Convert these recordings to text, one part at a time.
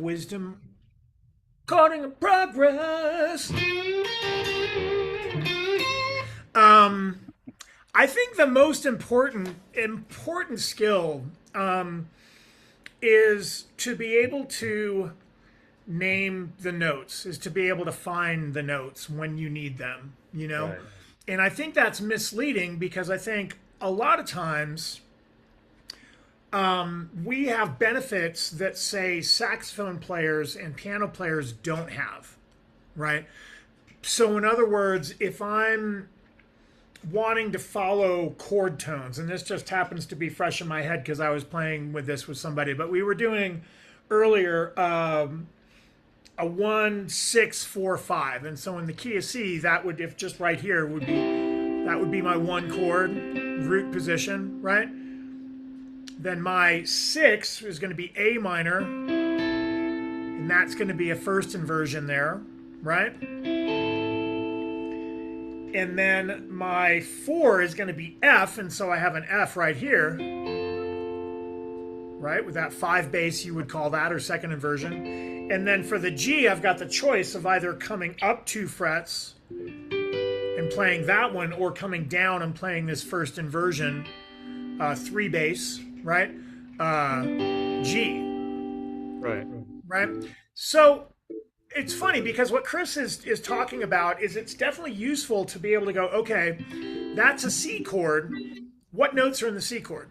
Wisdom Recording in progress. Um, I think the most important skill is to be able to name the notes, is to be able to find the notes when you need them, you know? Right. And I think that's misleading because I think a lot of times we have benefits that, say, saxophone players and piano players don't have, right? So, in other words, if I'm wanting to follow chord tones, and this just happens to be fresh in my head because I was playing with this with somebody, but we were doing earlier a 1 6 4 5, and so in the key of C, that would, if just right here would be, that would be my one chord root position, right? Then my six is going to be A minor, and that's going to be a first inversion there, right? And then my four is going to be F, and so I have an F right here, right? With that five bass, you would call that, or second inversion. And then for the G, I've got the choice of either coming up 2 frets and playing that one, or coming down and playing this first inversion, three bass, right? G, Right. right? So it's funny because what Chris is talking about is it's definitely useful to be able to go, okay, that's a C chord. What notes are in the C chord?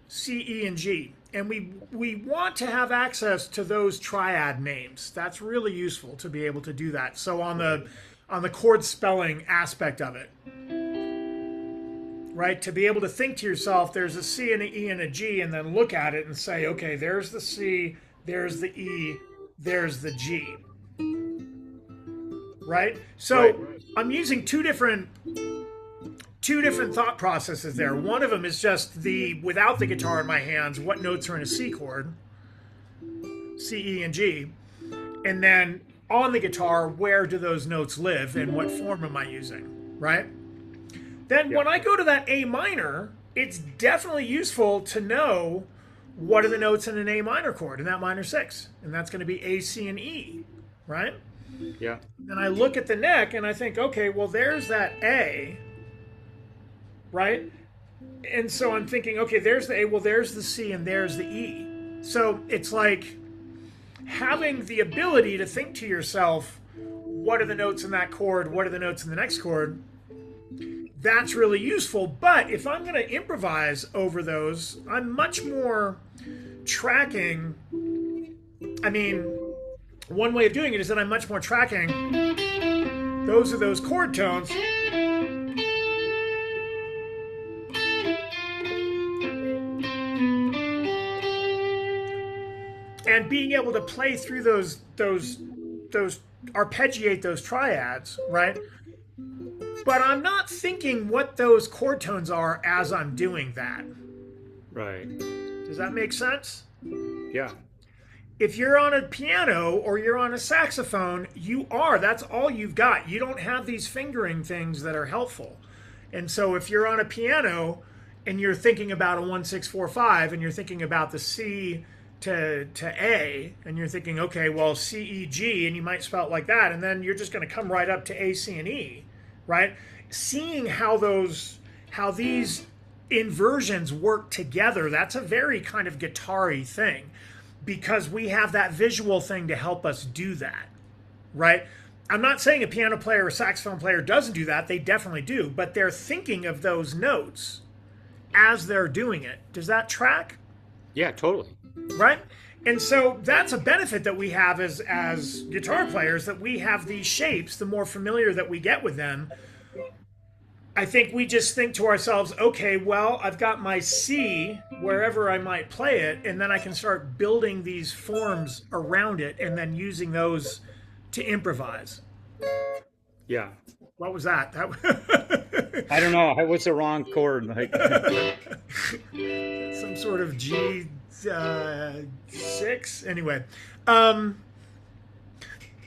C, E, and G. And we want to have access to those triad names. That's really useful to be able to do that. So on the chord spelling aspect of it, right? To be able to think to yourself, there's a C and an E and a G, and then look at it and say, okay, there's the C, there's the E, there's the G, right? So Right. I'm using two different thought processes there. One of them is just the, without the guitar in my hands, what notes are in a C chord, C, E, and G, and then on the guitar, where do those notes live and what form am I using, right? Then Yeah. when I go to that A minor, it's definitely useful to know what are the notes in an A minor chord in that minor six. And that's going to be A, C, and E, right? Yeah. Then I look at the neck and I think, okay, well, there's that A, right? And so I'm thinking, okay, there's the A, well, there's the C, and there's the E. So it's like having the ability to think to yourself, what are the notes in that chord? What are the notes in the next chord? That's really useful. But if I'm going to improvise over those, I'm much more tracking. I mean, one way of doing it is that I'm much more tracking. Those are those chord tones. And being able to play through those arpeggiate those triads, right? But I'm not thinking what those chord tones are as I'm doing that. Right. Does that make sense? Yeah. If you're on a piano or you're on a saxophone, that's all you've got. You don't have these fingering things that are helpful. And so if you're on a piano and you're thinking about a 1 6 4 5 and you're thinking about the C to A, and you're thinking, okay, well, C, E, G, and you might spell it like that, and then you're just going to come right up to A, C, and E, right? Seeing how these inversions work together, that's a very kind of guitar-y thing because we have that visual thing to help us do that, right? I'm not saying a piano player or saxophone player doesn't do that. They definitely do, but they're thinking of those notes as they're doing it. Does that track? Yeah, totally. Right? And so that's a benefit that we have as guitar players, that we have these shapes. The more familiar that we get with them, I think we just think to ourselves, okay, well, I've got my C wherever I might play it, and then I can start building these forms around it and then using those to improvise. Yeah. What was that? I don't know. What's the wrong chord? Like, Some sort of G six. Anyway, um,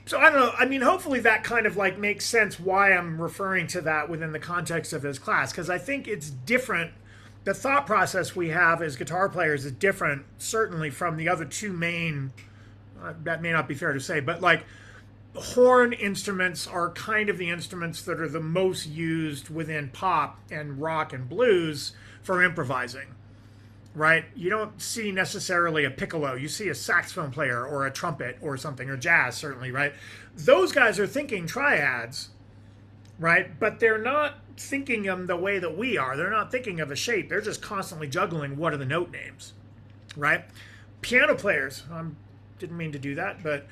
so I don't know. I mean, hopefully that kind of like makes sense why I'm referring to that within the context of this class, because I think it's different. The thought process we have as guitar players is different, certainly, from the other two main that may not be fair to say, but like horn instruments are kind of the instruments that are the most used within pop and rock and blues for improvising, right? You don't see necessarily a piccolo. You see a saxophone player or a trumpet or something, or jazz, certainly, right? Those guys are thinking triads, right? But they're not thinking them the way that we are. They're not thinking of a shape. They're just constantly juggling what are the note names, right? Piano players, didn't mean to do that, but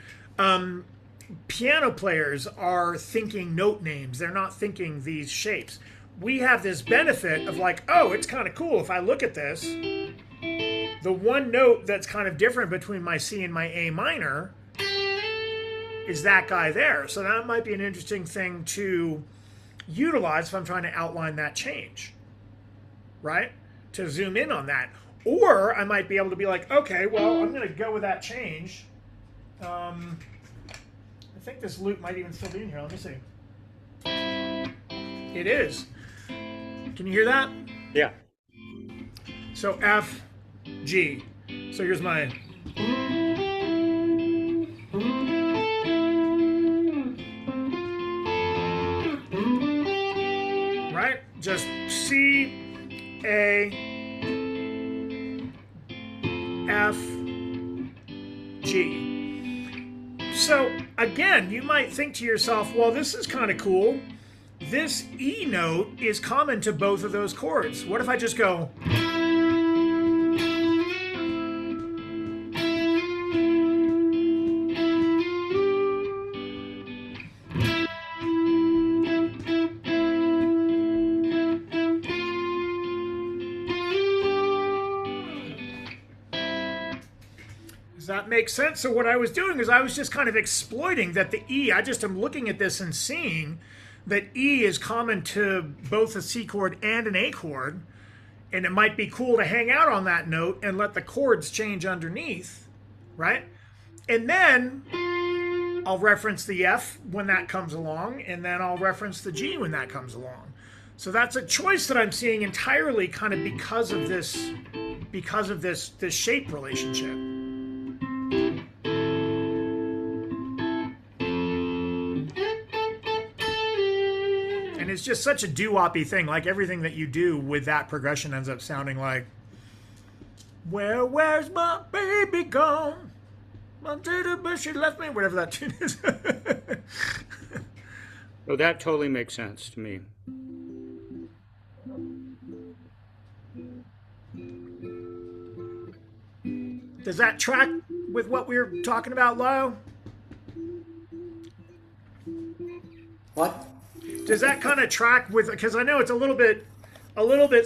piano players are thinking note names. They're not thinking these shapes. We have this benefit of like, oh, it's kind of cool if I look at this. The one note that's kind of different between my C and my A minor is that guy there. So that might be an interesting thing to utilize if I'm trying to outline that change, right? To zoom in on that. Or I might be able to be like, okay, well, I'm going to go with that change. I think this loop might even still be in here. Let me see. It is. Can you hear that? Yeah. So F, G. So here's my. Right? Just C, A, F, G. So again, you might think to yourself, well, this is kind of cool. This E note is common to both of those chords. What if I just go? Does that make sense? So what I was doing is I was just kind of exploiting that the E, I just am looking at this and seeing that E is common to both a C chord and an A chord, and it might be cool to hang out on that note and let the chords change underneath, right? And then I'll reference the F when that comes along, and then I'll reference the G when that comes along. So that's a choice that I'm seeing entirely kind of because of this shape relationship. And it's just such a doo-woppy thing. Like everything that you do with that progression ends up sounding like, where's my baby gone? But she left me. Whatever that tune is. Oh, that totally makes sense to me. Does that track with what we were talking about, Lyle? What? Does that kind of track with? Because I know it's a little bit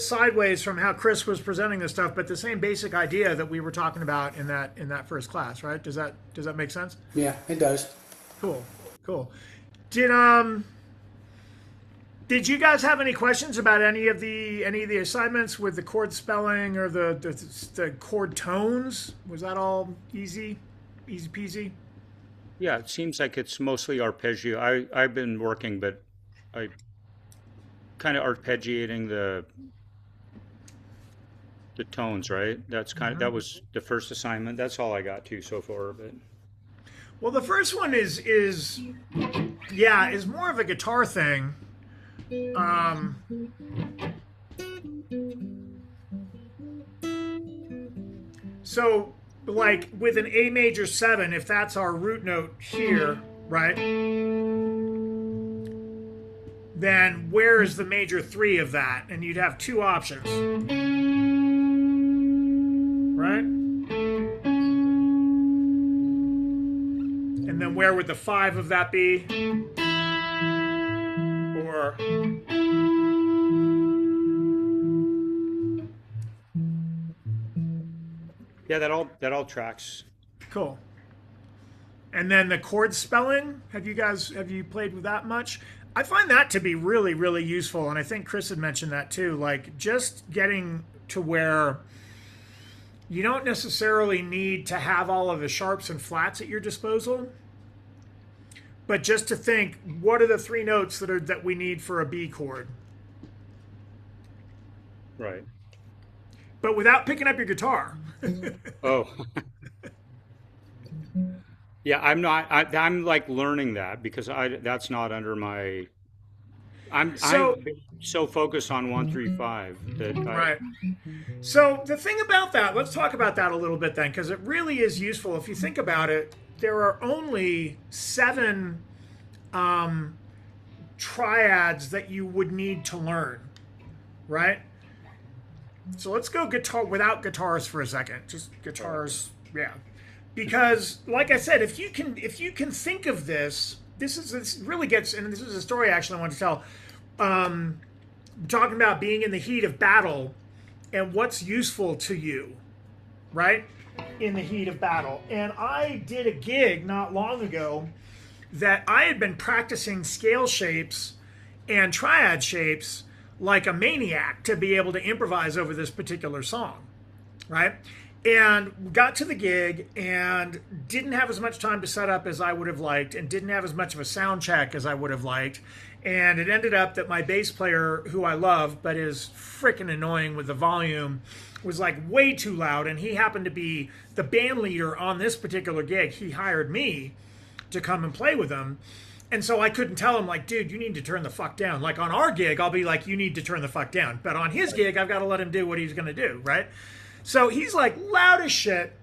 sideways from how Chris was presenting this stuff, but the same basic idea that we were talking about in that first class, right? Does that make sense? Yeah, it does. Cool. Did you guys have any questions about any of the assignments with the chord spelling or the chord tones? Was that all easy peasy? Yeah, it seems like it's mostly arpeggio. I've been working, but I kind of arpeggiating the tones, right? That's kind of that was the first assignment. That's all I got to so far, but Well, the first one is more of a guitar thing. So like with an A major 7, if that's our root note here, right? Then where is the major 3 of that? And you'd have two options, right? And then where would the 5 of that be? Or yeah, that all tracks. cool. And then the chord spelling, have you played with that much? I find that to be really, really useful, and I think Chris had mentioned that too. Like just getting to where you don't necessarily need to have all of the sharps and flats at your disposal, but just to think, what are the 3 notes that we need for a B chord? Right. But without picking up your guitar. Oh. Yeah, I'm not. I'm like learning that because that's not under my. I'm So, so focused on 135 that I. right. So the thing about that, let's talk about that a little bit then, because it really is useful. If you think about it, there are only seven triads that you would need to learn, right? So let's go guitar without guitars for a second. Just guitars, yeah. Because, like I said, if you can think of this really gets, and this is a story actually I want to tell. Talking about being in the heat of battle and what's useful to you, right? In the heat of battle. And I did a gig not long ago that I had been practicing scale shapes and triad shapes like a maniac to be able to improvise over this particular song, right? And got to the gig and didn't have as much time to set up as I would have liked and didn't have as much of a sound check as I would have liked. And it ended up that my bass player, who I love but is freaking annoying with the volume, was like way too loud. And he happened to be the band leader on this particular gig. He hired me to come and play with him. And so I couldn't tell him, like, dude, you need to turn the fuck down. Like on our gig, I'll be like, you need to turn the fuck down. But on his gig, I've got to let him do what he's going to do, right? So he's like loud as shit.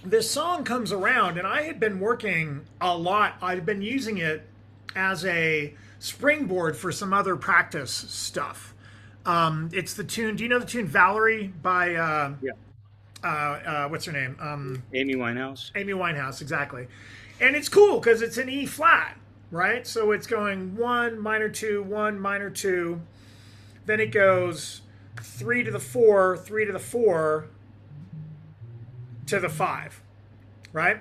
This song comes around, and I had been working a lot. I'd been using it as a springboard for some other practice stuff. It's the tune. Do you know the tune Valerie by what's her name? Amy Winehouse. Amy Winehouse, exactly. And it's cool because it's an E flat, right? So it's going 1 minor 2, 1 minor 2. Then it goes 3 to the 4, 3 to the 4 to the 5, right?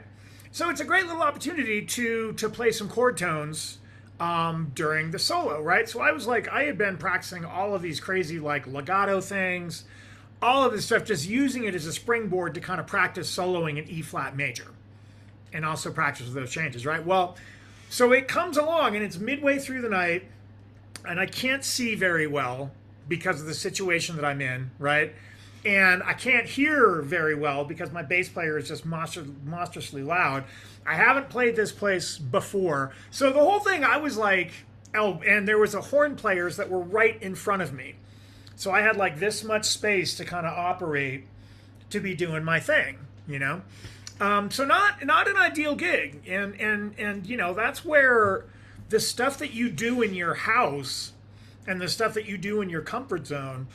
So it's a great little opportunity to play some chord tones during the solo, right? So I was like, I had been practicing all of these crazy like legato things, all of this stuff, just using it as a springboard to kind of practice soloing in E flat major and also practice with those changes, right? Well, so it comes along and it's midway through the night and I can't see very well because of the situation that I'm in, right? And I can't hear very well because my bass player is just monstrously loud. I haven't played this place before. So the whole thing, I was like, oh, and there was a horn players that were right in front of me. So I had like this much space to kind of operate to be doing my thing, you know? So not an ideal gig. And you know, that's where the stuff that you do in your house and the stuff that you do in your comfort zone,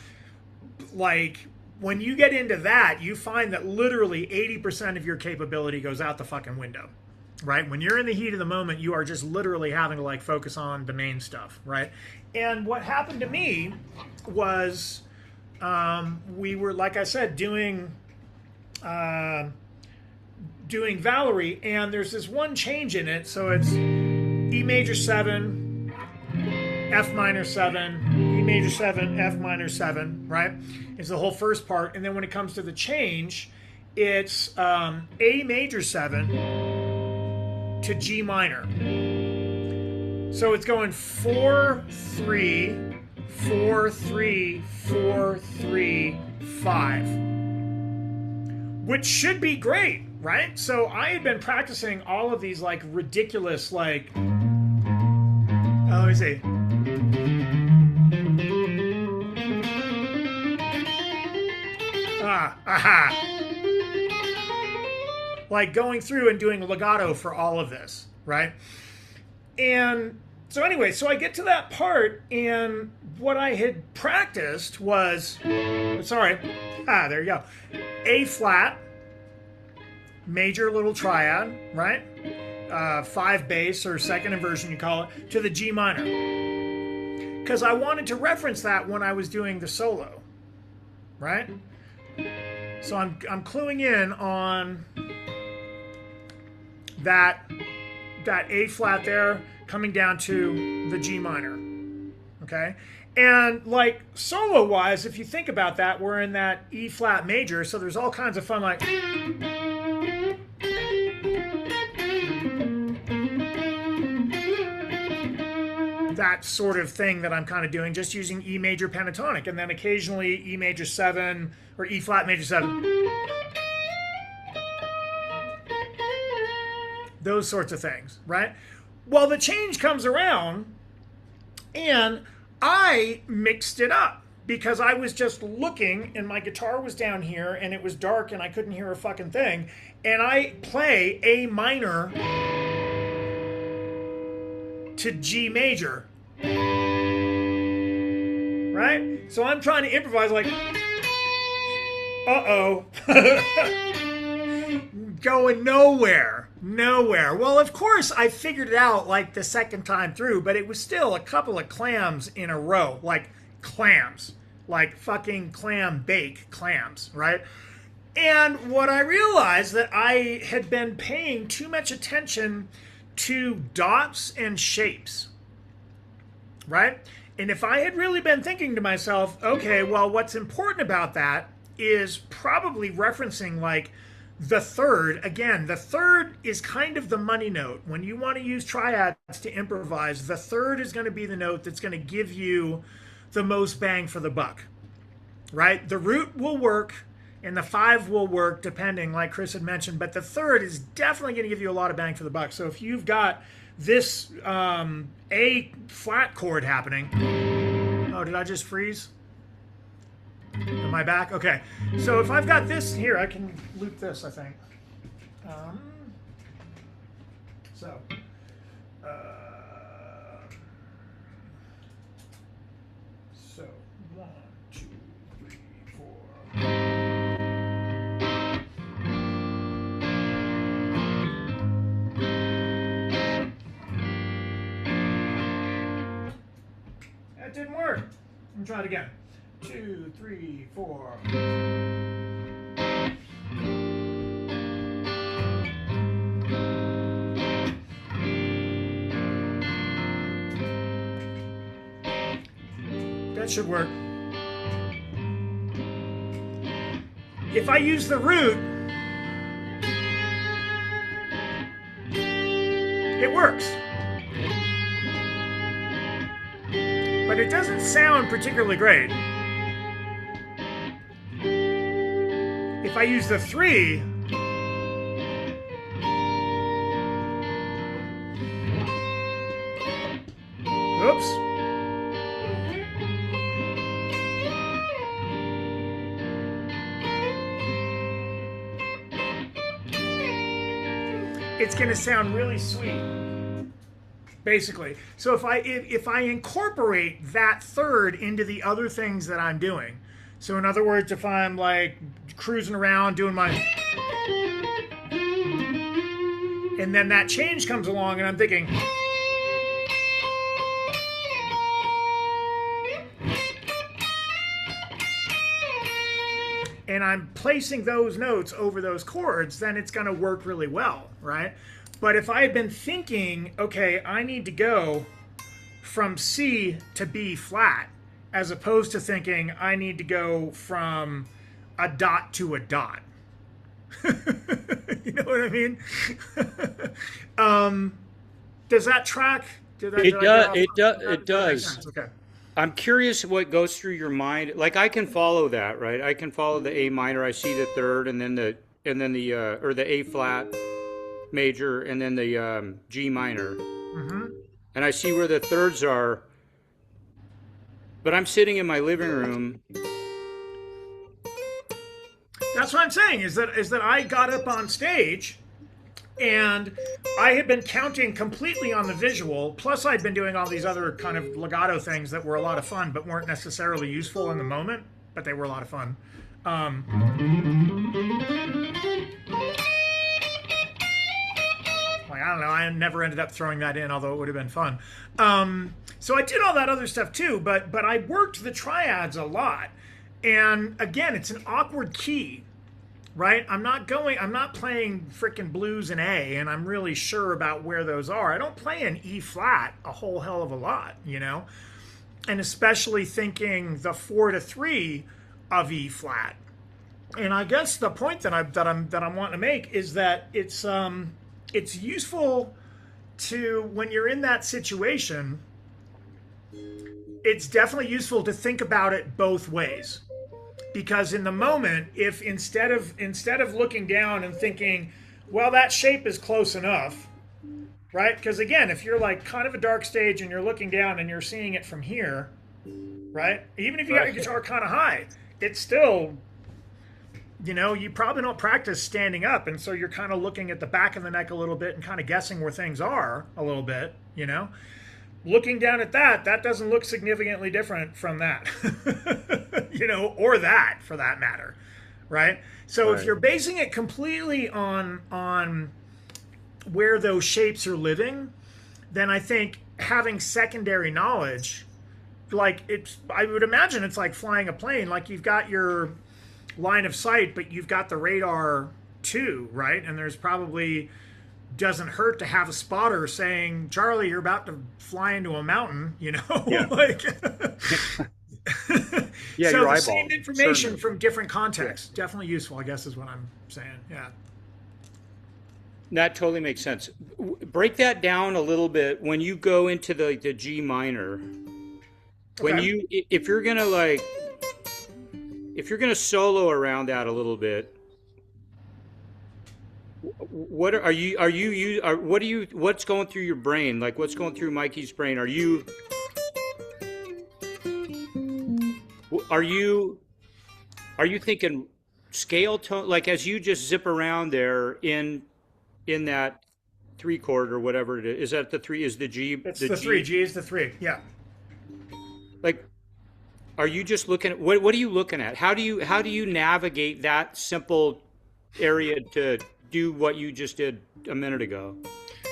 like when you get into that, you find that literally 80% of your capability goes out the fucking window, right? When you're in the heat of the moment, you are just literally having to like focus on the main stuff, right? And what happened to me was we were, like I said, doing Valerie, and there's this one change in it. So it's E major 7, F minor 7, E major 7, F minor 7, right? Is the whole first part. And then when it comes to the change, it's A major 7 to G minor. So it's going 4, 3, 4, 3, 4, 3, 5, which should be great, right? So I had been practicing all of these like ridiculous, like, let me see. Like going through and doing legato for all of this, right? And so anyway, so I get to that part, and what I had practiced was, there you go. A flat, major little triad, right? 5 bass, or second inversion you call it, to the G minor. Because I wanted to reference that when I was doing the solo, right? So I'm cluing in on that A flat there coming down to the G minor, okay? And like solo wise, if you think about that, we're in that E flat major, so there's all kinds of fun like that sort of thing that I'm kind of doing, just using E major pentatonic, and then occasionally E major 7 or E flat major 7. those sorts of things, right? Well, the change comes around and I mixed it up because I was just looking and my guitar was down here and it was dark and I couldn't hear a fucking thing. And I play A minor to G major. Right? So I'm trying to improvise like, uh-oh. Going nowhere. Well, of course, I figured it out like the second time through, but it was still a couple of clams in a row. Like clams. Like fucking clam bake clams, right? And what I realized that I had been paying too much attention to dots and shapes, right? And if I had really been thinking to myself, okay, well, what's important about that is probably referencing like the third. Again, the third is kind of the money note. When you want to use triads to improvise, the third is going to be the note that's going to give you the most bang for the buck, right? The root will work and the 5 will work depending, like Chris had mentioned, but the third is definitely going to give you a lot of bang for the buck. So if you've got this A flat chord happening, oh, did I just freeze? Am I back? Okay. So if I've got this here, I can loop this, I think. So, so 1, 2, 3, 4. That didn't work. Let me try it again. 2, 3, 4. That should work. If I use the root, it works. But it doesn't sound particularly great. If I use the 3, oops. It's going to sound really sweet, basically. So if I incorporate that third into the other things that I'm doing, so in other words, if I'm like cruising around doing my, and then that change comes along and I'm thinking, and I'm placing those notes over those chords, then it's going to work really well, right? But if I had been thinking, okay, I need to go from C to B flat, as opposed to thinking I need to go from a dot to a dot. You know what I mean? Does that track? It does. Okay. I'm curious what goes through your mind. Like I can follow that, right? I can follow the A minor. I see the third, and then the or the A flat major, and then the G minor, and I see where the thirds are. But I'm sitting in my living room. That's what I'm saying. Is that I got up on stage, and I had been counting completely on the visual. Plus, I'd been doing all these other kind of legato things that were a lot of fun, but weren't necessarily useful in the moment. But they were a lot of fun. Like, I don't know. I never ended up throwing that in, although it would have been fun. So I did all that other stuff too. But I worked the triads a lot. And again, it's an awkward key. Right? I'm not playing frickin' blues in A, and I'm really sure about where those are. I don't play an E flat a whole hell of a lot, you know? And especially thinking the 4 to 3 of E flat. And I guess the point that I'm wanting to make is that it's useful to, when you're in that situation, it's definitely useful to think about it both ways. Because in the moment, if instead of looking down and thinking, well, that shape is close enough, right? Because again, if you're like kind of a dark stage and you're looking down and you're seeing it from here, right? Even if you got your guitar kind of high, it's still, you probably don't practice standing up, and so you're kind of looking at the back of the neck a little bit and kind of guessing where things are a little bit, Looking down at that doesn't look significantly different from that, or that for that matter, right? So if you're basing it completely on where those shapes are living, then I think having secondary knowledge, I would imagine it's like flying a plane. Like you've got your line of sight, but you've got the radar too, right? And there's probably doesn't hurt to have a spotter saying, Charlie, you're about to fly into a mountain, Yeah. Yeah, so your the eyeball. same information Certainly. from different contexts, definitely useful, I guess is what I'm saying. Yeah. That totally makes sense. Break that down a little bit when you go into the G minor. When Okay. if you're gonna solo around that a little bit, what's going through your brain? Like what's going through Mikey's brain? Are you thinking scale tone, like as you just zip around there in that three chord or whatever it is that the three, is the G, It's the the G, three. G is the three. Yeah. like are you just looking at what are you looking at? How do you navigate that simple area to do what you just did a minute ago?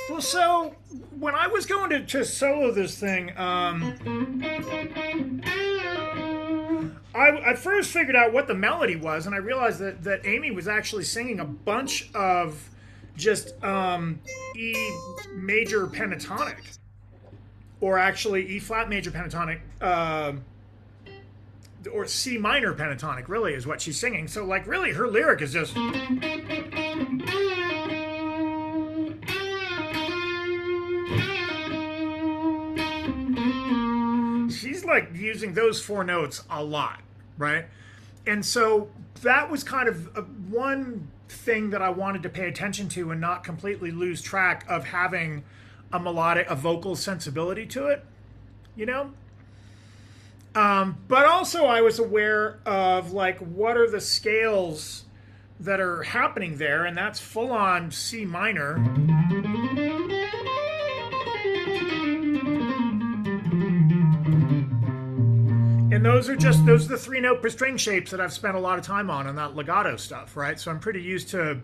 Well, so when I was going to solo this thing, I first figured out what the melody was, and I realized that Amy was actually singing a bunch of just E major pentatonic, or actually E flat major pentatonic, or C minor pentatonic, really, is what she's singing. So, like, really, her lyric is just. She's like using those four notes a lot, right? And so that was kind of one thing that I wanted to pay attention to and not completely lose track of having a vocal sensibility to it, you know? But also I was aware of like what are the scales that are happening there, and that's full on C minor. And those are the 3-note string shapes that I've spent a lot of time on that legato stuff, right? So I'm pretty used to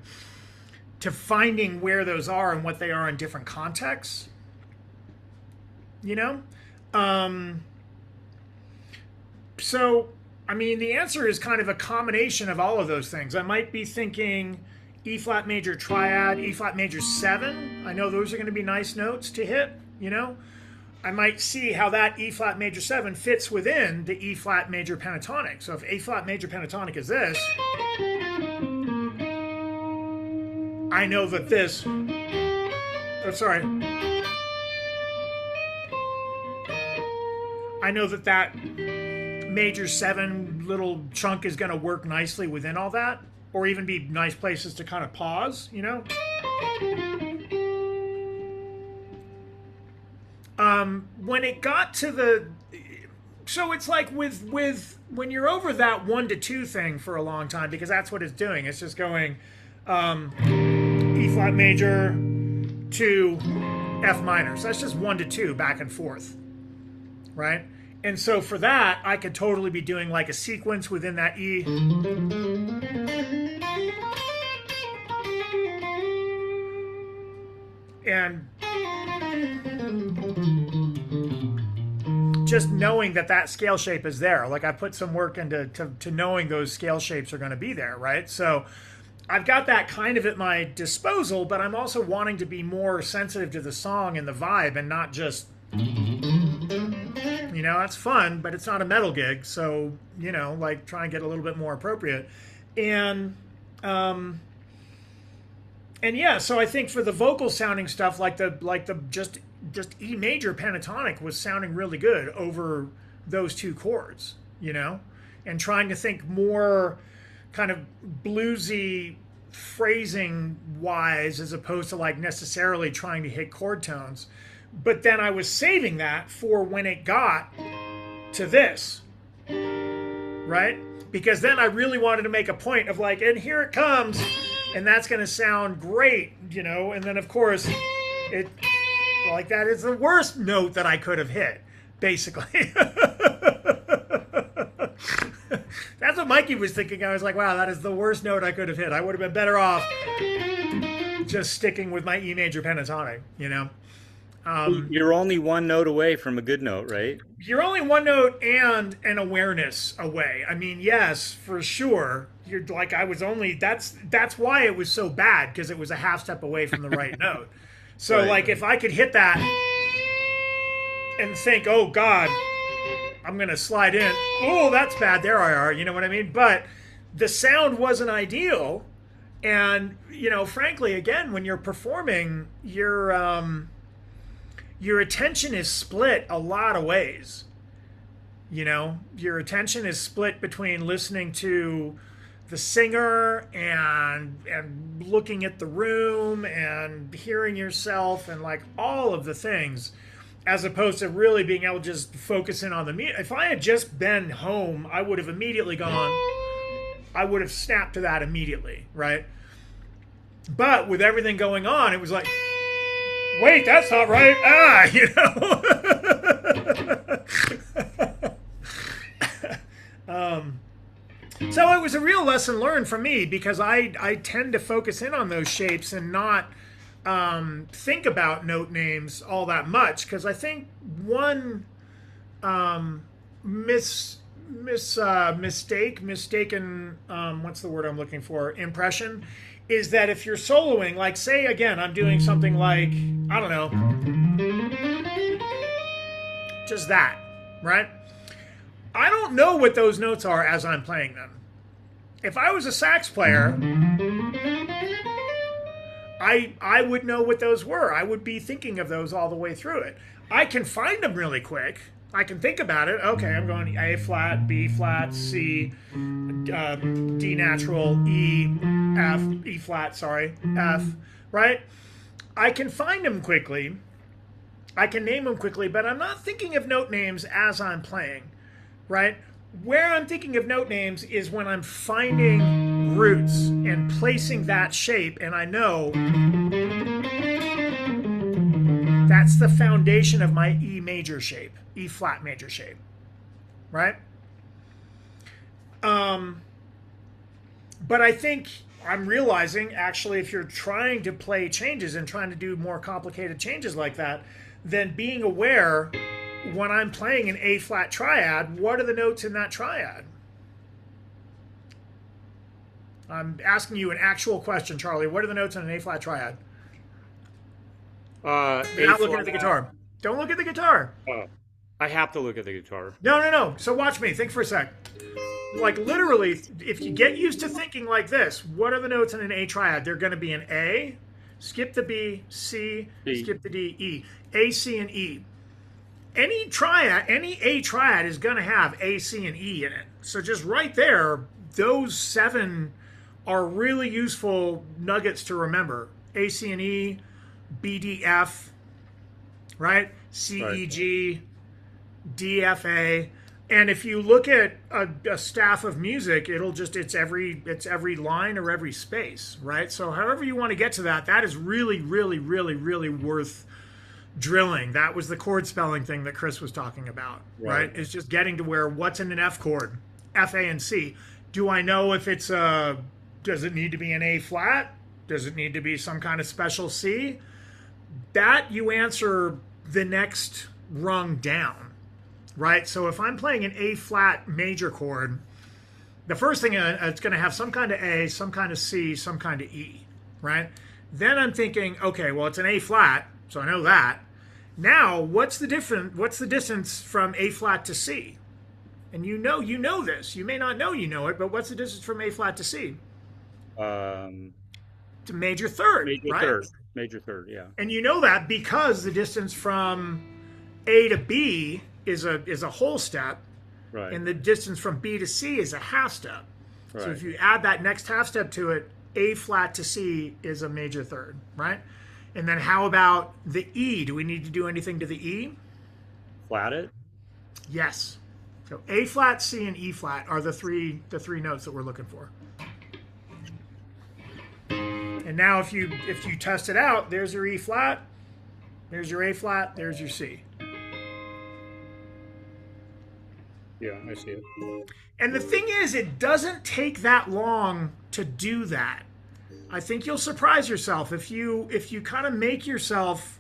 finding where those are and what they are in different contexts, you know? So, I mean, the answer is kind of a combination of all of those things. I might be thinking E flat major triad, E flat major 7. I know those are going to be nice notes to hit, you know? I might see how that E flat major 7 fits within the E flat major pentatonic. So if A flat major pentatonic is this, I know that this, I know that major 7 little chunk is going to work nicely within all that, or even be nice places to kind of pause, you know? When it got to so it's like with when you're over that 1 to 2 thing for a long time, because that's what it's doing. It's just going E flat major to F minor. So that's just 1 to 2 back and forth, right? And so for that, I could totally be doing like a sequence within that E. And just knowing that scale shape is there. Like I put some work into to knowing those scale shapes are going to be there, right? So I've got that kind of at my disposal, but I'm also wanting to be more sensitive to the song and the vibe and not just, you know, that's fun, but it's not a metal gig. So, you know, like try and get a little bit more appropriate. And yeah, so I think for the vocal sounding stuff, like the just E major pentatonic was sounding really good over those 2 chords, you know, and trying to think more kind of bluesy phrasing wise as opposed to like necessarily trying to hit chord tones. But then I was saving that for when it got to this, right? Because then I really wanted to make a point of like, and here it comes, and that's going to sound great, you know? And then of course, it like that is the worst note that I could have hit, basically. That's what Mikey was thinking. I was like, wow, that is the worst note I could have hit. I would have been better off just sticking with my E major pentatonic, you know? You're only one note away from a good note, right? You're only one note and an awareness away. I mean, yes, for sure. You're like, I was only, that's why it was so bad, because it was a half step away from the right note. So Right. like if I could hit that and think, oh God, I'm going to slide in. Oh, that's bad. There I are. You know what I mean? But the sound wasn't ideal. And, you know, frankly, again, when you're performing, your attention is split a lot of ways. You know, your attention is split between listening to the singer and looking at the room and hearing yourself and like all of the things, as opposed to really being able to just focus in on the music. If I had just been home, I would have immediately gone, I would have snapped to that immediately, right? But with everything going on, it was like, wait, that's not right. Ah, you know. So it was a real lesson learned for me, because I tend to focus in on those shapes and not think about note names all that much, because I think one mistaken what's the word I'm looking for, impression, is that if you're soloing, like say again, I'm doing something like, I don't know, just that, right? I don't know what those notes are as I'm playing them. If I was a sax player, I would know what those were. I would be thinking of those all the way through it. I can find them really quick. I can think about it. Okay, I'm going A flat, B flat, C, D natural, E, F, E flat, sorry, F, right? I can find them quickly. I can name them quickly, but I'm not thinking of note names as I'm playing, right? Where I'm thinking of note names is when I'm finding roots and placing that shape, and I know that's the foundation of my E major shape, E flat major shape, right? But I think I'm realizing, actually, if you're trying to play changes and trying to do more complicated changes like that, then being aware when I'm playing an A flat triad, what are the notes in that triad? I'm asking you an actual question, Charlie. What are the notes in an A flat triad? You're not looking at the guitar. Don't look at the guitar. I have to look at the guitar. No. So watch me. Think for a sec. Like literally, if you get used to thinking like this, what are the notes in an A triad? They're going to be an A, skip the B, C, B. skip the D, E. A, C, and E. Any triad, any A triad is going to have A, C, and E in it. So just right there, those 7 are really useful nuggets to remember. A, C, and E, B, D, F, right? C, Right. E, G, D, F, A. And if you look at a staff of music, it's every line or every space, right? So however you want to get to that, that is really, really, really, really worth drilling. That was the chord spelling thing that Chris was talking about, right? It's just getting to where, what's in an F chord, F, A, and C. Do I know if it's does it need to be an A flat? Does it need to be some kind of special C? That you answer the next rung down, right? So if I'm playing an A flat major chord, the first thing it's going to have some kind of A, some kind of C, some kind of E, right? Then I'm thinking, okay, well, it's an A flat, so I know that. Now, what's the distance from A flat to C? And you know this. You may not know you know it, but what's the distance from A flat to C? To major third, right? Major third, yeah. And you know that because the distance from A to B is a whole step, Right. and the distance from B to C is a half step. Right. So if you add that next half step to it, A flat to C is a major third, right? And then how about the E? Do we need to do anything to the E? Flat it. Yes. So A flat, C, and E flat are the three notes that we're looking for. And now if you test it out, there's your E flat, there's your A flat, there's your C. Yeah, I see it. And the thing is, it doesn't take that long to do that. I think you'll surprise yourself if you kind of make yourself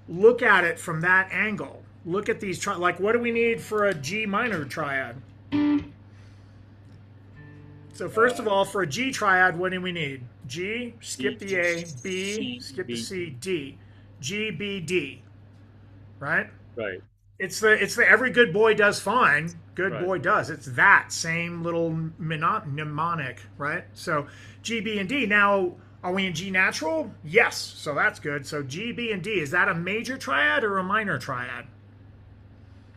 look at it from that angle. Look at these, like, what do we need for a G minor triad? So first of all, for a G triad, what do we need? G, skip the A, B, skip the C, D. G, B, D. Right? Right. It's the every good boy does fine, good Right. boy does. It's that same little mnemonic, right? So G, B, and D. Now, are we in G natural? Yes. So that's good. So G, B, and D. Is that a major triad or a minor triad?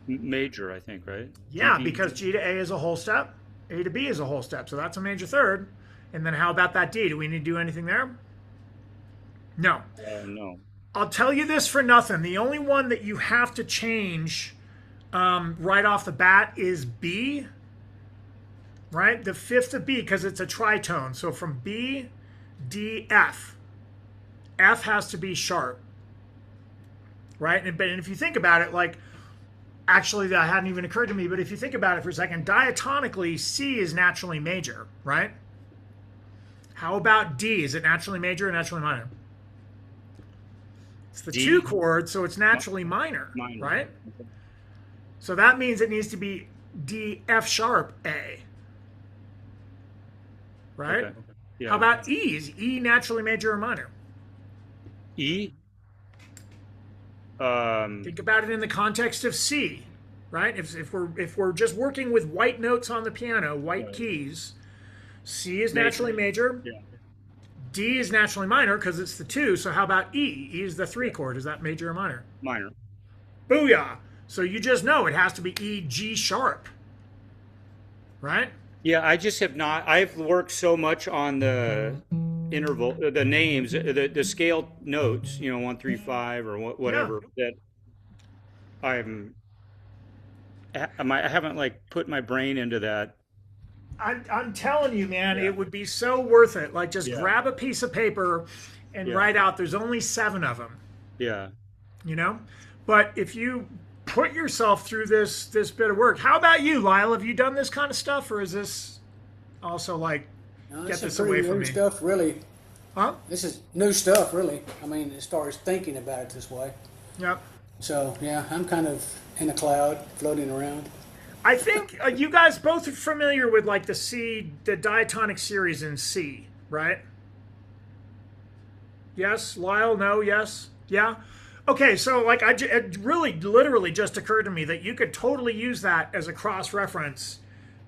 Major, I think, right? Yeah, G- because G to A is a whole step, A to B is a whole step. So that's a major third. And then how about that D? Do we need to do anything there? No. No. I'll tell you this for nothing. The only one that you have to change right off the bat is B, right? The fifth of B, because it's a tritone. So from B, D, F. F has to be sharp, right? And if you think about it, like, actually that hadn't even occurred to me, but if you think about it for a second, diatonically, C is naturally major, right? How about D? Is it naturally major or naturally minor? It's the D. 2 chord, so it's naturally minor, right? Okay. So that means it needs to be D, F sharp, A. Right? Okay. Yeah. How about E? Is E naturally major or minor? E? Think about it in the context of C, right? If we're just working with white notes on the piano, white keys, C is naturally major. Yeah. D is naturally minor because it's the 2. So how about E? E is the 3 chord. Is that major or minor? Minor. Booyah! So you just know it has to be E, G sharp, right? Yeah, I just have not. I've worked so much on the interval, the names, the scale notes, 1, 3, 5, or whatever, that I haven't like put my brain into that. I'm telling you, man, it would be so worth it. Like, just grab a piece of paper and write out. There's only 7 of them, Yeah. But if you put yourself through this bit of work, how about you, Lyle? Have you done this kind of stuff, or is this also like No, get this is this away pretty from new me? stuff, really. Huh? This is new stuff, really. I mean, as far as thinking about it this way. Yep. So, yeah, I'm kind of in a cloud, floating around. I think you guys both are familiar with like the diatonic series in C, right? Yes, Lyle. No. Yes. Yeah. Okay, so like it really literally just occurred to me that you could totally use that as a cross reference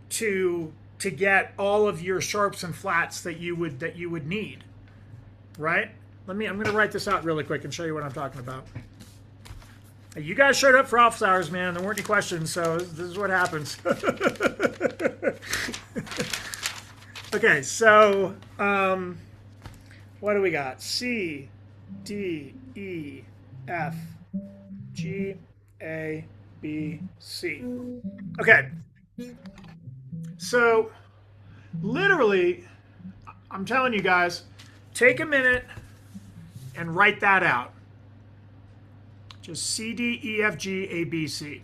to get all of your sharps and flats that you would need, right? I'm going to write this out really quick and show you what I'm talking about. Hey, you guys showed up for office hours, man. There weren't any questions, so this is what happens. Okay, so what do we got? C, D, E, F, G, A, B, C. Okay. So, literally, I'm telling you guys, take a minute and write that out. Just C, D, E, F, G, A, B, C.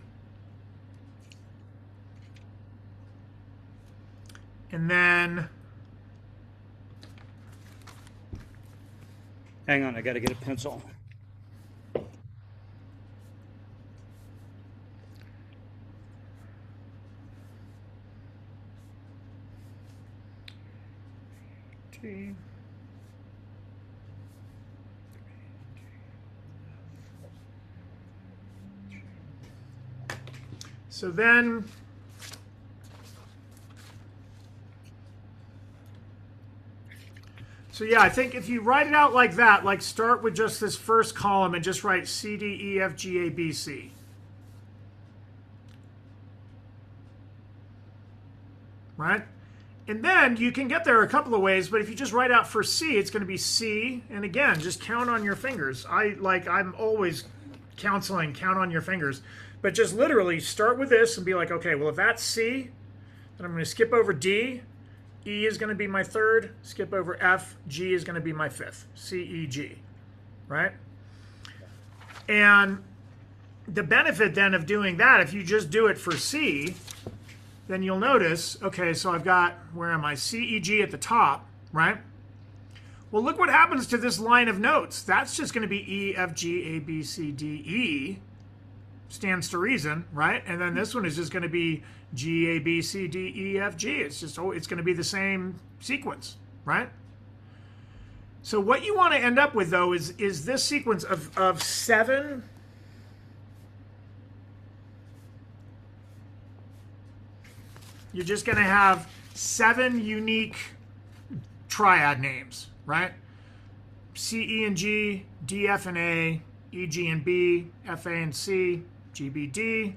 And then, Hang on, I got to get a pencil. T. So then, so yeah, I think if you write it out like that, like start with just this first column and just write C, D, E, F, G, A, B, C. Right? And then you can get there a couple of ways, but if you just write out for C, it's going to be C. And again, just count on your fingers. I'm always counseling, count on your fingers. But just literally start with this and be like, okay, well, if that's C, then I'm going to skip over D. E is going to be my third. Skip over F. G is going to be my fifth. C, E, G. Right? And the benefit then of doing that, if you just do it for C, then you'll notice, okay, so I've got, where am I? C, E, G at the top, right? Well, look what happens to this line of notes. That's just going to be E, F, G, A, B, C, D, E. Stands to reason, right? And then this one is just going to be G, A, B, C, D, E, F, G. It's just, it's going to be the same sequence, right? So what you want to end up with, though, is this sequence of 7... You're just going to have 7 unique triad names, right? C, E, and G, D, F, and A, E, G, and B, F, A, and C, G, B, D.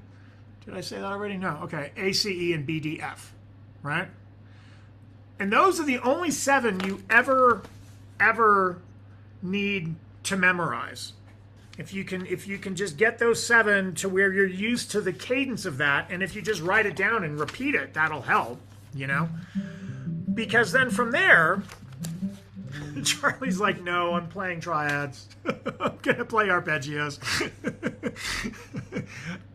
Did I say that already? No. Okay. A, C, E, and B, D, F, right? And those are the only 7 you ever need to memorize. If you can just get those 7 to where you're used to the cadence of that, and if you just write it down and repeat it, that'll help, you know? Because then from there, Charlie's like, no, I'm playing triads. I'm going to play arpeggios.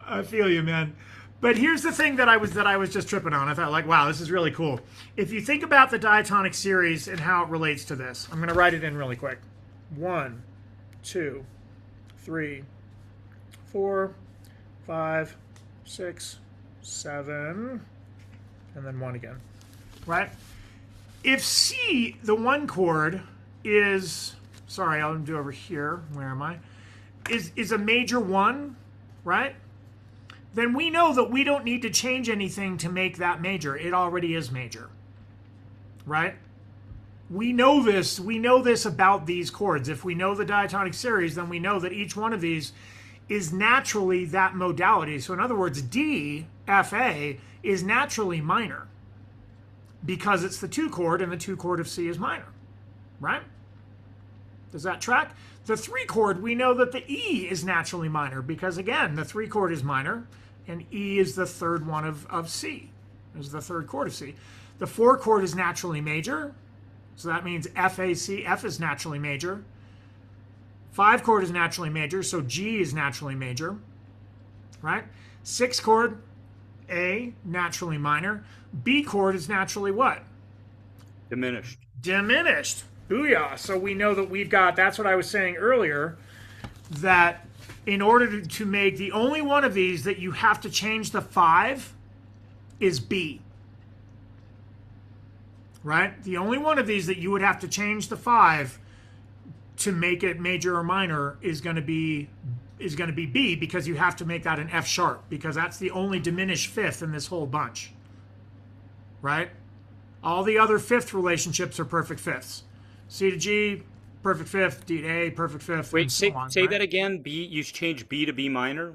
I feel you, man. But here's the thing that I was just tripping on. I thought, like, wow, this is really cool. If you think about the diatonic series and how it relates to this, I'm going to write it in really quick. 1, 2, 3, 4, 5, 6, 7, and then 1 again, right? If C, the 1 chord, is, sorry, I'll do over here, where am I, is a major 1, right? Then we know that we don't need to change anything to make that major. It already is major, right? We know this about these chords. If we know the diatonic series, then we know that each one of these is naturally that modality. So in other words, D, F, A is naturally minor because it's the 2 chord and the 2 chord of C is minor, right? Does that track? The 3 chord, we know that the E is naturally minor because again, the 3 chord is minor and E is the 3rd one of C, is the 3rd chord of C. The 4 chord is naturally major. So that means F, A, C. F is naturally major. 5 chord is naturally major, so G is naturally major, right? 6 chord, A, naturally minor. B chord is naturally what? Diminished. Diminished. Booyah. So we know that we've got, that's what I was saying earlier, that in order to make the only one of these that you have to change the 5 is B. Right? The only one of these that you would have to change the 5 to make it major or minor is going to be B, because you have to make that an F sharp, because that's the only diminished fifth in this whole bunch. Right? All the other fifth relationships are perfect fifths. C to G, perfect fifth. D to A, perfect fifth. Wait, say right? that again. B, you change B to B minor?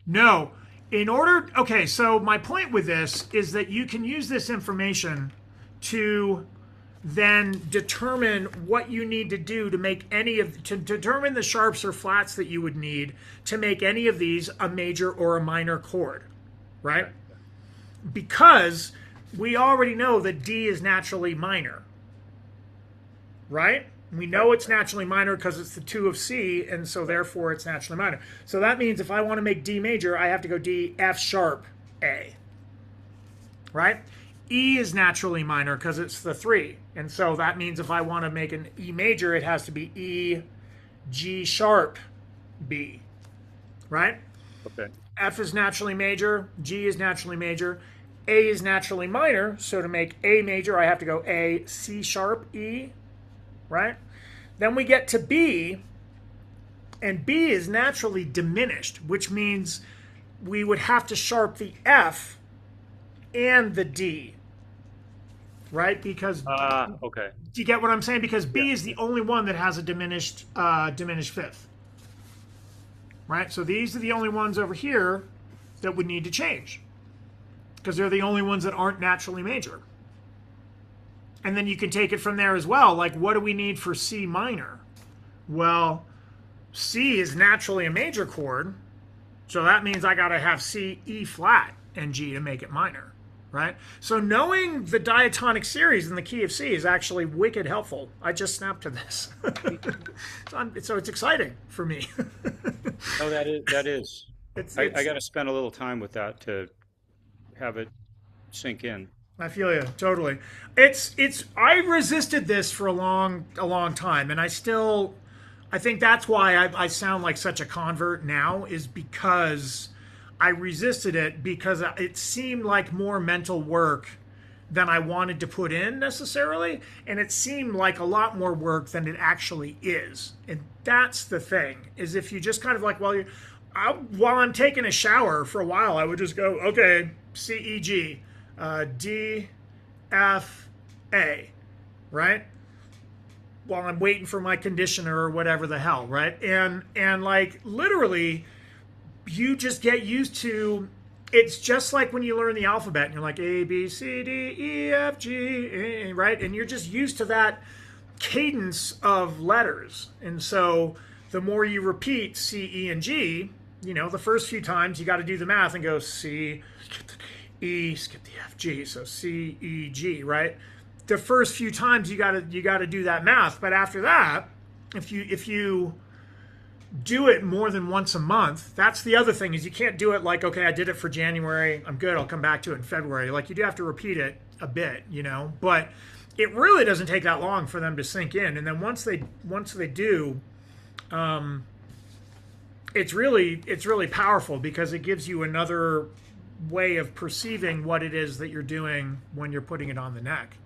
No. Okay, so my point with this is that you can use this information to then determine what you need to do to make to determine the sharps or flats that you would need to make any of these a major or a minor chord, right? Because we already know that D is naturally minor, right? We know it's naturally minor because it's the 2 of C, and so therefore it's naturally minor. So that means if I want to make D major, I have to go D, F sharp, A, right? E is naturally minor because it's the 3. And so that means if I want to make an E major, it has to be E, G sharp, B. Right? Okay. F is naturally major. G is naturally major. A is naturally minor. So to make A major, I have to go A, C sharp, E. Right? Then we get to B. And B is naturally diminished, which means we would have to sharp the F and the D. Right? Because okay. Do you get what I'm saying? Because B is the only one that has a diminished fifth. Right? So these are the only ones over here that would need to change. Because they're the only ones that aren't naturally major. And then you can take it from there as well. Like, what do we need for C minor? Well, C is naturally a major chord, so that means I got to have C, E flat, and G to make it minor, right? So knowing the diatonic series in the key of C is actually wicked helpful. I just snapped to this. So it's exciting for me. Oh, that is. I got to spend a little time with that to have it sink in. I feel you totally. I resisted this for a long time, and I think that's why I sound like such a convert now, is because I resisted it because it seemed like more mental work than I wanted to put in necessarily, and it seemed like a lot more work than it actually is. And that's the thing, is if you just kind of like, while I'm taking a shower for a while, I would just go, okay, C, E, G. D, F, A, right? While I'm waiting for my conditioner or whatever the hell, right? And like literally, you just get used to. It's just like when you learn the alphabet and you're like A, B, C, D, E, F, G, right? And you're just used to that cadence of letters. And so the more you repeat C, E, and G, the first few times you got to do the math and go C, E, skip the F, G, so C, E, G, right? The first few times you gotta do that math, but after that, if you do it more than once a month, that's the other thing, is you can't do it like, okay, I did it for January, I'm good, I'll come back to it in February. Like, you do have to repeat it a bit, but it really doesn't take that long for them to sink in. And then once they do, it's really powerful, because it gives you another way of perceiving what it is that you're doing when you're putting it on the neck.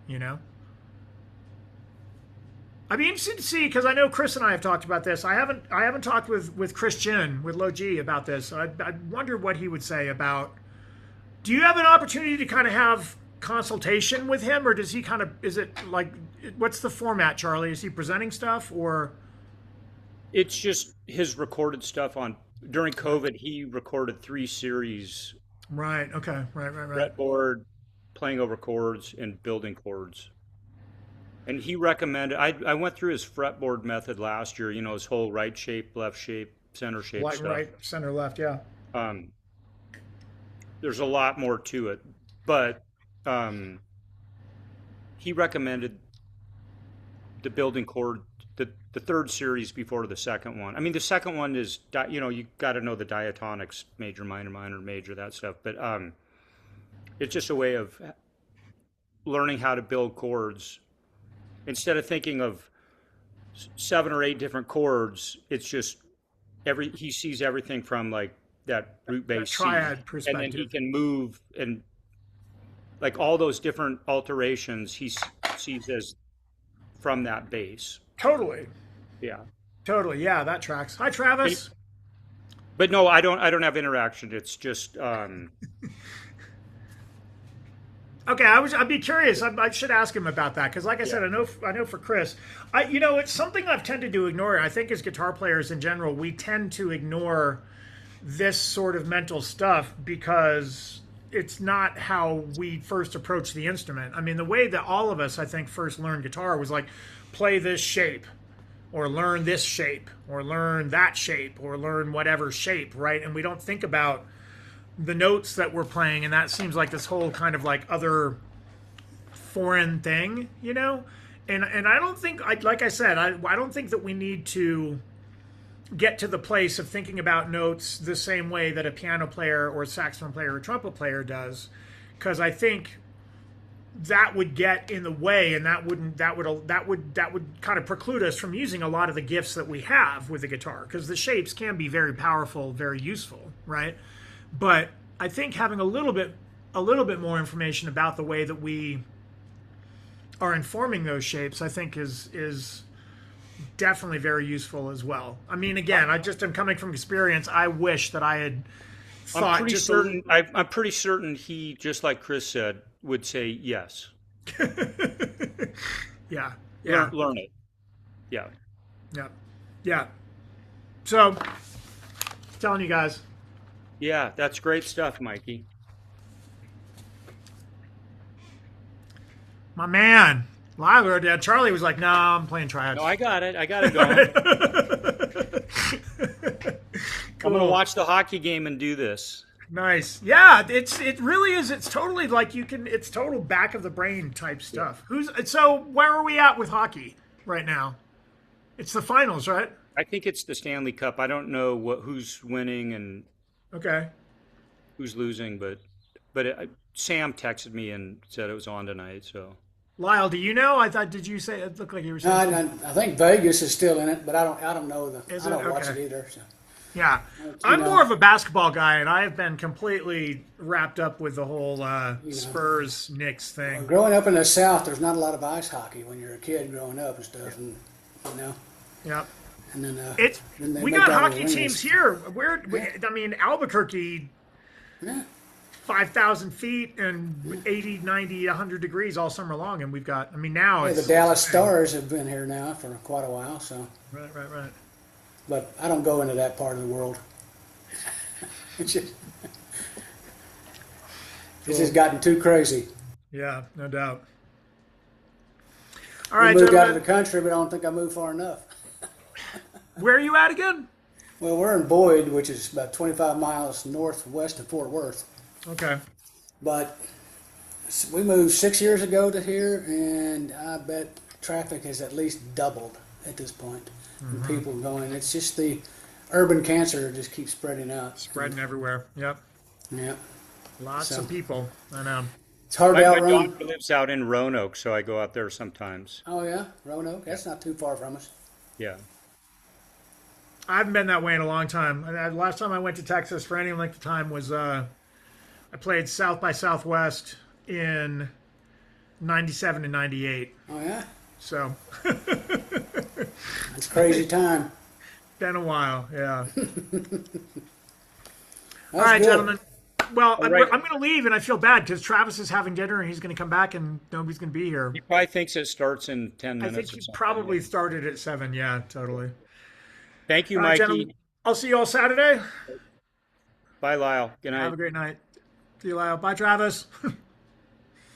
I'd be interested to see, because I know Chris and I have talked about this. I haven't talked with Chris Jin, with Low G, about this. I wonder what he would say about. Do you have an opportunity to kind of have consultation with him, or does he kind of, is it like, what's the format, Charlie? Is he presenting stuff, or? It's just his recorded stuff during COVID. He recorded 3 series. Right. Okay. Right. Fretboard, playing over chords, and building chords. And he recommended. I went through his fretboard method last year. His whole right shape, left shape, center shape stuff. Right, center, left. Yeah. There's a lot more to it, but he recommended the building chord, the 3rd series before the 2nd one. I mean, the 2nd one is, you got to know the diatonics, major, minor, minor, major, that stuff. But it's just a way of learning how to build chords. Instead of thinking of 7 or 8 different chords, it's just he sees everything from like that root bass triad perspective, and then he can move, and like all those different alterations he sees as from that bass. Totally. Yeah. Totally. Yeah, that tracks. Hi, Travis. But no, I don't have interaction. It's just. Okay, I'd be curious. I should ask him about that, because, like I said, I know for Chris, it's something I've tended to ignore. I think as guitar players in general, we tend to ignore this sort of mental stuff because it's not how we first approach the instrument. I mean, the way that all of us, I think, first learned guitar was like, play this shape, or learn this shape, or learn that shape, or learn whatever shape, right? And we don't think about the notes that we're playing, and that seems like this whole kind of like other foreign thing, And I don't think, like I said, I don't think that we need to get to the place of thinking about notes the same way that a piano player or a saxophone player or trumpet player does, because I think that would get in the way, and that would kind of preclude us from using a lot of the gifts that we have with the guitar, because the shapes can be very powerful, very useful, right? But I think having a little bit more information about the way that we are informing those shapes, I think is definitely very useful as well. I mean, again, I just am coming from experience. I wish that I had thought. I'm pretty certain he, just like Chris said, would say yes. Yeah. Learn it. Yeah. So, telling you guys. Yeah, that's great stuff, Mikey. My man. Lyle, yeah, Charlie was like, "Nah, I'm playing triads." No, I got it. I got it going. I'm gonna Cool. watch the hockey game and do this. Nice. Yeah, it really is. It's totally like you can. It's total back of the brain type stuff. So? Where are we at with hockey right now? It's the finals, right? I think it's the Stanley Cup. I don't know who's winning and Okay. who's losing, but Sam texted me and said it was on tonight. So Lyle, do you know? I thought. Did you say it looked like you were No, saying? I think Vegas is still in it, but I don't know Is I it? don't watch Okay. it either. So. Yeah, You I'm know. more of a basketball guy, and I have been completely wrapped up with the whole Spurs Knicks thing. Growing up in the South, there's not a lot of ice hockey when you're a kid growing up and stuff, and you know, Yeah, and then it's then they we make got all the hockey arenas. teams here. I mean, Albuquerque, Yeah. 5,000 feet and 80, 90, 100 degrees all summer long, and we've got. I mean, now Yeah, it's the Dallas Stars have been here now for quite a while, so. right. But I don't go into that part of the world. It's just, this has gotten too crazy. Yeah, no doubt. All I right, moved out of gentlemen, the country, but I don't think I moved far enough. where are you at again? Well, we're in Boyd, which is about 25 miles northwest of Fort Worth. Okay. But we moved 6 years ago to here, and I bet traffic has at least doubled at this point. And people going, it's just the urban cancer just keeps spreading out. Spreading everywhere. Yep. Yeah. Lots So- of people. I know. It's hard to my outrun. daughter lives out in Roanoke, so I go out there sometimes. Oh, yeah? Roanoke? That's not too far from us. Yeah. I haven't been that way in a long time. Last time I went to Texas for any length of time was I played South by Southwest in 97 and 98. Oh, yeah? So, It's crazy time. been a while. Yeah. That's All right, good. gentlemen. Well, right. I'm going to leave, and I feel bad because Travis is having dinner, and he's going to come back, and nobody's going to be here. He probably thinks it starts in 10 I minutes think or he something. probably started at 7. Yeah, totally. Thank you, All right, Mikey. gentlemen. I'll see you all Saturday. Bye, Lyle. Good night. Have a great night. See you, Lyle. Bye, Travis.